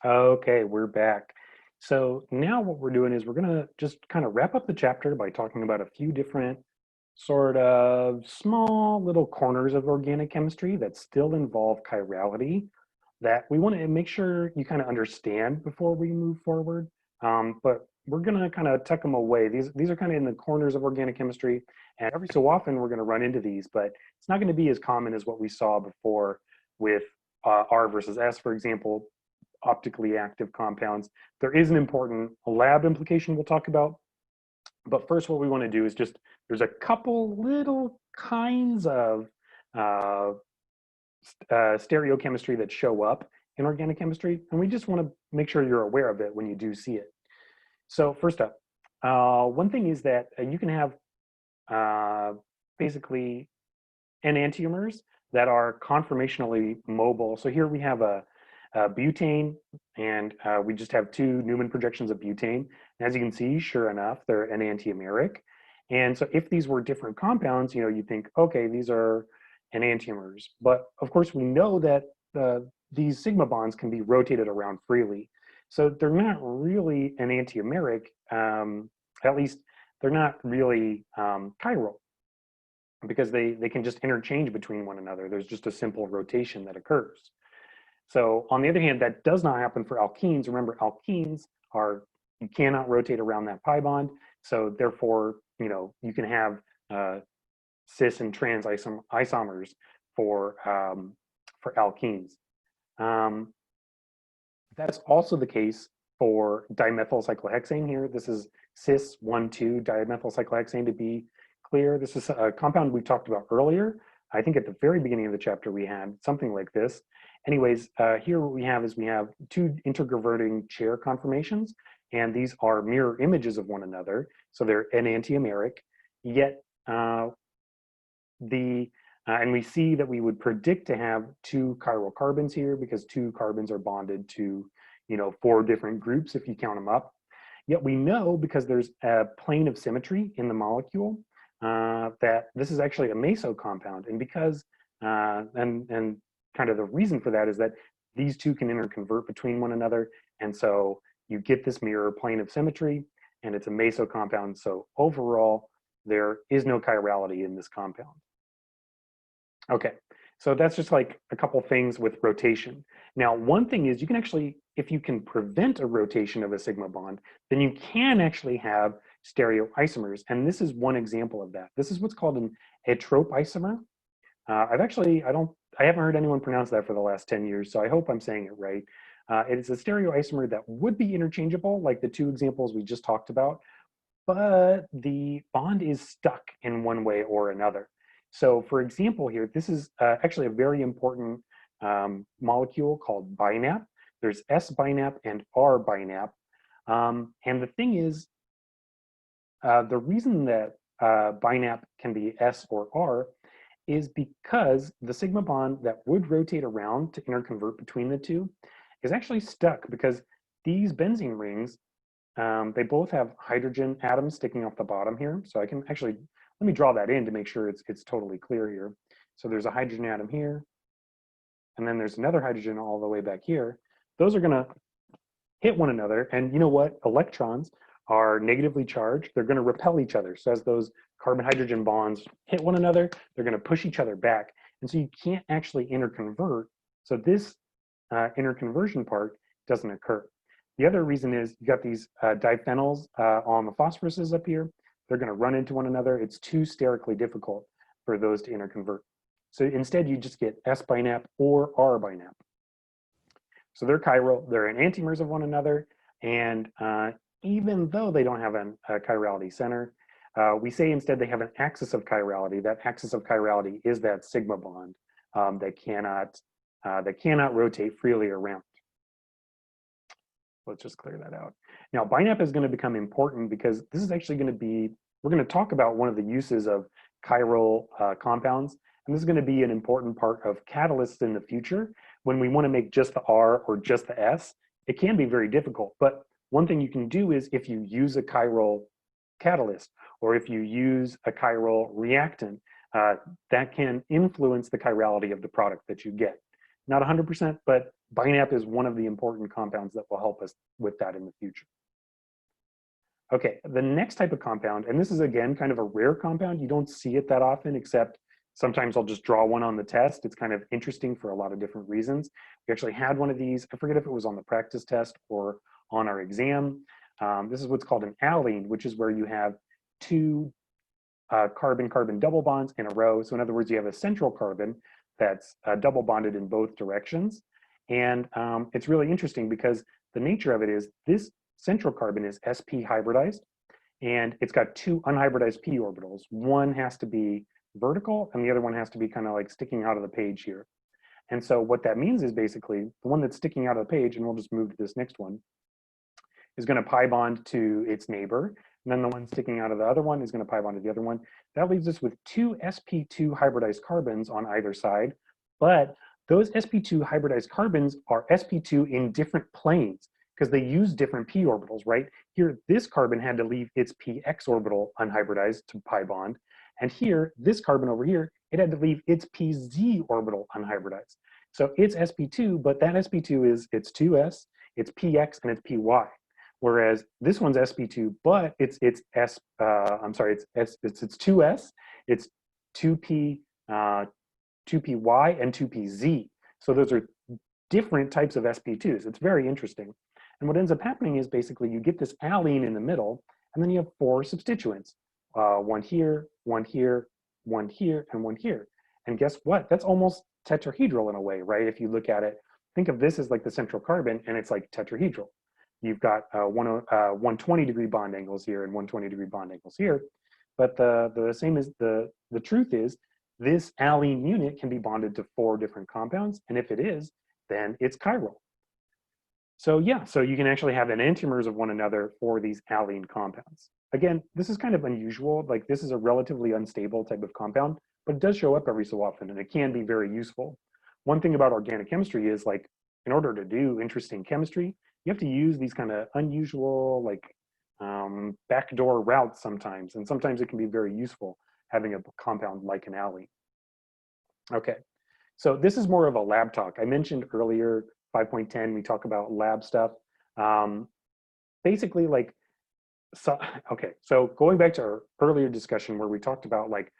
Okay, we're back. So now what we're doing is we're gonna just kind of wrap up the chapter by talking about a few different sort of small little corners of organic chemistry that still involve chirality that we want to make sure you kind of understand before we move forward. But we're gonna kind of tuck them away. These are kind of in the corners of organic chemistry, and every so often we're gonna run into these, but it's not gonna be as common as what we saw before with R versus S, for example, optically active compounds. There is an important lab implication we'll talk about, but first what we want to do is just, there's a couple little kinds of uh, stereochemistry that show up in organic chemistry, and we just want to make sure you're aware of it when you do see it. So first up, one thing is that you can have uh, basically enantiomers that are conformationally mobile. So here we have a butane, and we just have two Newman projections of butane. And as you can see, sure enough, they're enantiomeric. And so if these were different compounds, you think, okay, these are enantiomers. But of course, we know that these sigma bonds can be rotated around freely. So they're not really enantiomeric, at least they're not really chiral, because they can just interchange between one another. There's just a simple rotation that occurs. So on the other hand, that does not happen for alkenes. Remember, alkenes are, you cannot rotate around that pi bond. So therefore, you can have cis and trans isomers for alkenes. That's also the case for dimethylcyclohexane here. This is cis 1,2 dimethylcyclohexane, to be clear. This is a compound we talked about earlier. I think at the very beginning of the chapter we had something like this. Anyways, here what we have is we have two intergraverting chair conformations, and these are mirror images of one another. So they're enantiomeric, yet and we see that we would predict to have two chiral carbons here because two carbons are bonded to, 4 different groups if you count them up. Yet we know, because there's a plane of symmetry in the molecule, that this is actually a meso compound. And because, and kind of the reason for that is that these two can interconvert between one another. And so you get this mirror plane of symmetry, and it's a meso compound. So overall, there is no chirality in this compound. Okay, so that's just like a couple things with rotation. Now, one thing is you can actually, if you can prevent a rotation of a sigma bond, then you can actually have stereoisomers. And this is one example of that. This is what's called an heteroisomer. I haven't heard anyone pronounce that for the last 10 years, so I hope I'm saying it right. It's a stereoisomer that would be interchangeable, like the two examples we just talked about, but the bond is stuck in one way or another. So for example here, this is actually a very important molecule called binap. There's S-binap and R-binap. And the thing is, the reason that binap can be S or R is because the sigma bond that would rotate around to interconvert between the two is actually stuck, because these benzene rings, they both have hydrogen atoms sticking off the bottom here. So I can actually, let me draw that in to make sure it's totally clear here. So there's a hydrogen atom here, and then there's another hydrogen all the way back here. Those are gonna hit one another, and you know what? Electrons are negatively charged. They're gonna repel each other. So as those carbon-hydrogen bonds hit one another, they're gonna push each other back. And so you can't actually interconvert. So this interconversion part doesn't occur. The other reason is you got these diphenyls on the phosphoruses up here. They're going to run into one another. It's too sterically difficult for those to interconvert. So instead, you just get S-binap or R-binap. So they're chiral, they're enantiomers of one another, and even though they don't have a chirality center, we say instead they have an axis of chirality. That axis of chirality is that sigma bond that cannot rotate freely around. Let's just clear that out. Now, binap is going to become important because this is actually going to be, we're going to talk about one of the uses of chiral compounds, and this is going to be an important part of catalysts in the future. When we want to make just the R or just the S, it can be very difficult. But one thing you can do is, if you use a chiral catalyst, or if you use a chiral reactant, that can influence the chirality of the product that you get. Not 100%, but BINAP is one of the important compounds that will help us with that in the future. Okay, the next type of compound, and this is again kind of a rare compound. You don't see it that often, except sometimes I'll just draw one on the test. It's kind of interesting for a lot of different reasons. We actually had one of these. I forget if it was on the practice test or on our exam. This is what's called an alene, which is where you have two carbon-carbon double bonds in a row. So in other words, you have a central carbon that's double bonded in both directions. And it's really interesting because the nature of it is this central carbon is sp hybridized, and it's got two unhybridized p orbitals. One has to be vertical, and the other one has to be kind of like sticking out of the page here. And so what that means is basically the one that's sticking out of the page, and we'll just move to this next one, is going to pi bond to its neighbor. And then the one sticking out of the other one is going to pi bond to the other one. That leaves us with two sp2 hybridized carbons on either side. But those sp2 hybridized carbons are sp2 in different planes because they use different p orbitals, right? Here, this carbon had to leave its px orbital unhybridized to pi bond. And here, this carbon over here, it had to leave its pz orbital unhybridized. So it's sp2, but that sp2 is it's 2s, it's px, and it's py. Whereas this one's sp2, but it's 2s, it's 2p, 2py, and 2pz. So those are different types of sp2s. It's very interesting. And what ends up happening is basically you get this alene in the middle, and then you have four substituents. One here, one here, one here, and one here. And guess what? That's almost tetrahedral in a way, right? If you look at it, think of this as like the central carbon, and it's like tetrahedral. You've got 120-degree bond angles here and 120-degree bond angles here. But the same as the truth is, this alene unit can be bonded to four different compounds. And if it is, then it's chiral. So yeah, so you can actually have enantiomers of one another for these alene compounds. Again, this is kind of unusual. Like this is a relatively unstable type of compound, but it does show up every so often, and it can be very useful. One thing about organic chemistry is like, in order to do interesting chemistry, you have to use these kind of unusual, like backdoor routes sometimes, and sometimes it can be very useful having a compound like an alene. Okay, so this is more of a lab talk. I mentioned earlier, 5.10, we talk about lab stuff. Basically, like, okay, so going back to our earlier discussion where we talked about like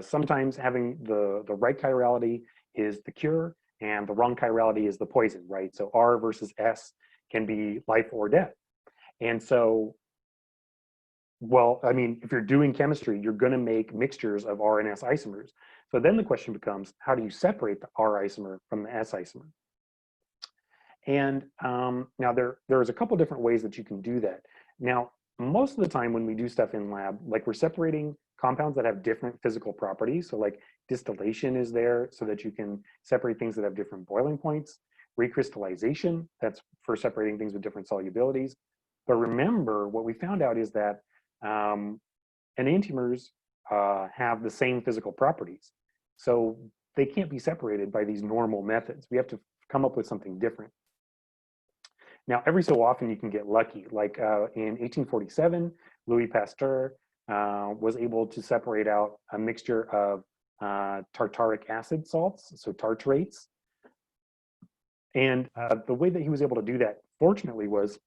sometimes having the right chirality is the cure and the wrong chirality is the poison, right? So R versus S can be life or death. And so, well, I mean, if you're doing chemistry, you're going to make mixtures of R and S isomers. So then the question becomes, how do you separate the R isomer from the S isomer? And now there's a couple different ways that you can do that. Now, most of the time when we do stuff in lab, like we're separating compounds that have different physical properties. So like distillation is there so that you can separate things that have different boiling points. Recrystallization, that's for separating things with different solubilities. But remember, what we found out is that enantiomers have the same physical properties. So they can't be separated by these normal methods. We have to come up with something different. Now, every so often you can get lucky. Like in 1847, Louis Pasteur was able to separate out a mixture of tartaric acid salts, so tartrates. And the way that he was able to do that, fortunately, was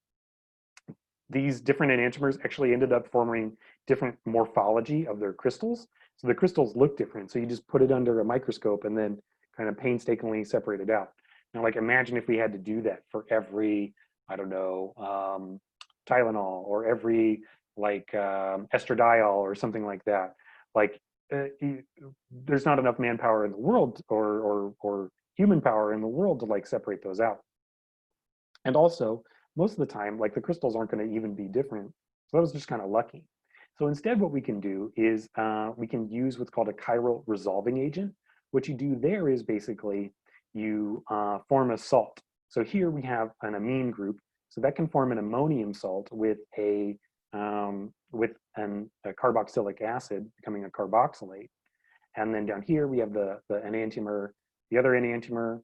these different enantiomers actually ended up forming different morphology of their crystals. So the crystals look different. So you just put it under a microscope and then kind of painstakingly separate it out. Now, like imagine if we had to do that for every, I don't know, Tylenol or every like estradiol or something like that. Like there's not enough manpower in the world or human power in the world to like separate those out. And also, most of the time, like the crystals aren't going to even be different. So that was just kind of lucky. So instead, what we can do is we can use what's called a chiral resolving agent. What you do there is basically you form a salt. So here we have an amine group. So that can form an ammonium salt with a carboxylic acid becoming a carboxylate. And then down here we have the enantiomer, the other enantiomer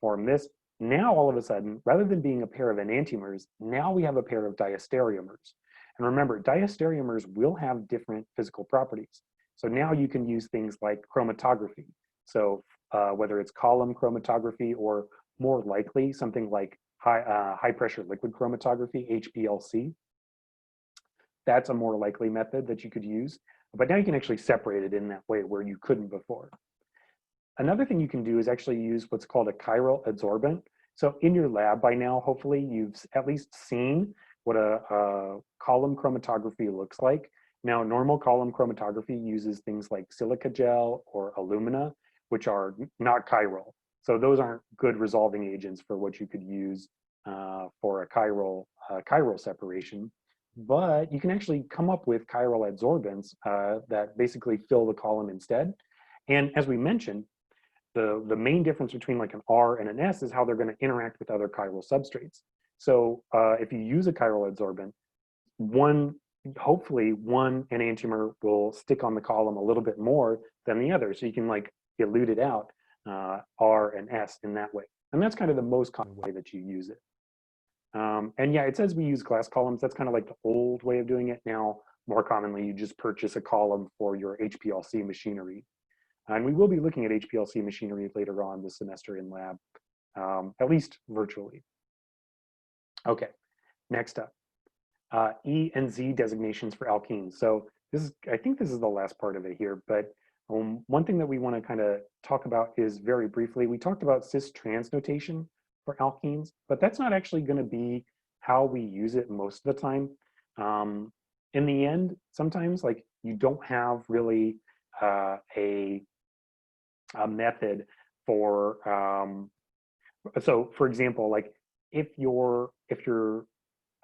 form this. Now all of a sudden, rather than being a pair of enantiomers, now we have a pair of diastereomers. And remember, diastereomers will have different physical properties. So now you can use things like chromatography. So whether it's column chromatography or more likely something like high pressure liquid chromatography, HPLC. That's a more likely method that you could use. But now you can actually separate it in that way where you couldn't before. Another thing you can do is actually use what's called a chiral adsorbent. So in your lab by now, hopefully you've at least seen what a column chromatography looks like. Now, normal column chromatography uses things like silica gel or alumina, which are not chiral. So those aren't good resolving agents for what you could use for a chiral separation. But you can actually come up with chiral adsorbents that basically fill the column instead. And as we mentioned, the main difference between like an R and an S is how they're going to interact with other chiral substrates. So if you use a chiral adsorbent, hopefully one enantiomer will stick on the column a little bit more than the other. So you can like elute it out, R and S in that way. And that's kind of the most common way that you use it. And yeah, it says we use glass columns. That's kind of like the old way of doing it. Now, more commonly, you just purchase a column for your HPLC machinery. And we will be looking at HPLC machinery later on this semester in lab, at least virtually. Okay, next up, E and Z designations for alkenes. So I think this is the last part of it here, but one thing that we want to kind of talk about is very briefly, we talked about cis-trans notation for alkenes, but that's not actually going to be how we use it most of the time. In the end, sometimes like you don't have really a method for, so for example, like if your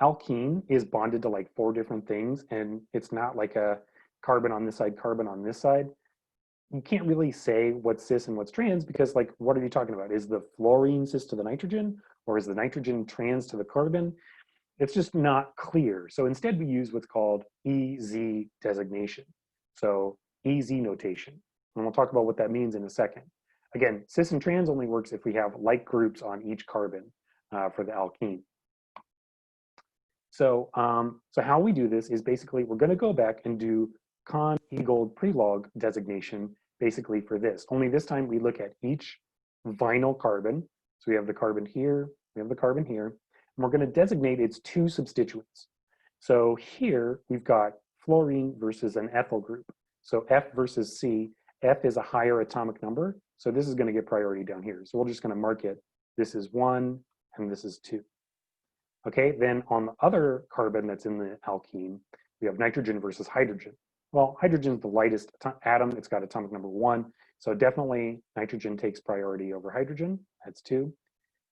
alkene is bonded to like 4 different things and it's not like a carbon on this side, carbon on this side, you can't really say what's cis and what's trans because like, what are you talking about? Is the fluorine cis to the nitrogen or is the nitrogen trans to the carbon? It's just not clear. So instead we use what's called EZ designation. So EZ notation. And we'll talk about what that means in a second. Again, cis and trans only works if we have like groups on each carbon for the alkene. So, so how we do this is basically we're going to go back and do Kahn-Egold Prelog designation basically for this. Only this time we look at each vinyl carbon. So we have the carbon here, we have the carbon here, and we're going to designate its 2 substituents. So here we've got fluorine versus an ethyl group. So F versus C. F is a higher atomic number, so this is going to get priority down here. So we're just going to mark it. This is 1 and this is 2. Okay, then on the other carbon that's in the alkene, we have nitrogen versus hydrogen. Well, hydrogen is the lightest atom. It's got atomic number 1. So definitely nitrogen takes priority over hydrogen. That's 2.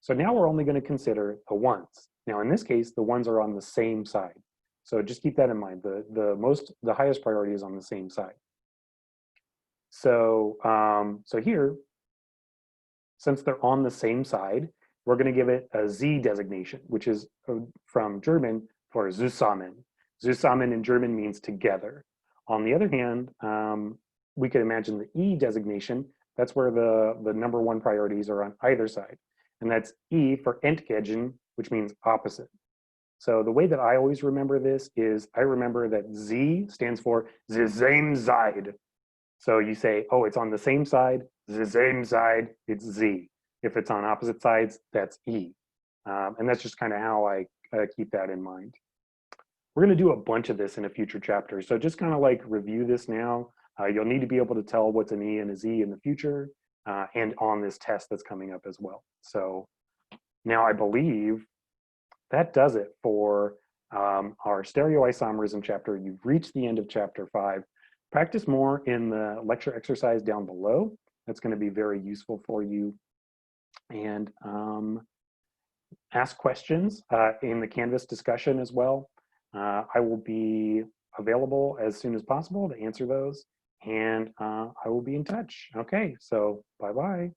So now we're only going to consider the 1s. Now in this case, the 1s are on the same side. So just keep that in mind. The highest priority is on the same side. So, so here, since they're on the same side, we're going to give it a Z designation, which is from German for zusammen. Zusammen in German means together. On the other hand, we could imagine the E designation. That's where the number 1 priorities are on either side. And that's E for entgegen, which means opposite. So the way that I always remember this is I remember that Z stands for the same side. So you say, oh, it's on the same side, the same side, it's Z. If it's on opposite sides, that's E. And that's just kind of how I keep that in mind. We're going to do a bunch of this in a future chapter. So just kind of like review this now. You'll need to be able to tell what's an E and a Z in the future and on this test that's coming up as well. So now I believe that does it for our stereoisomerism chapter. You've reached the end of chapter 5. Practice more in the lecture exercise down below. That's going to be very useful for you. And ask questions in the Canvas discussion as well. I will be available as soon as possible to answer those, and I will be in touch. Okay, so bye-bye.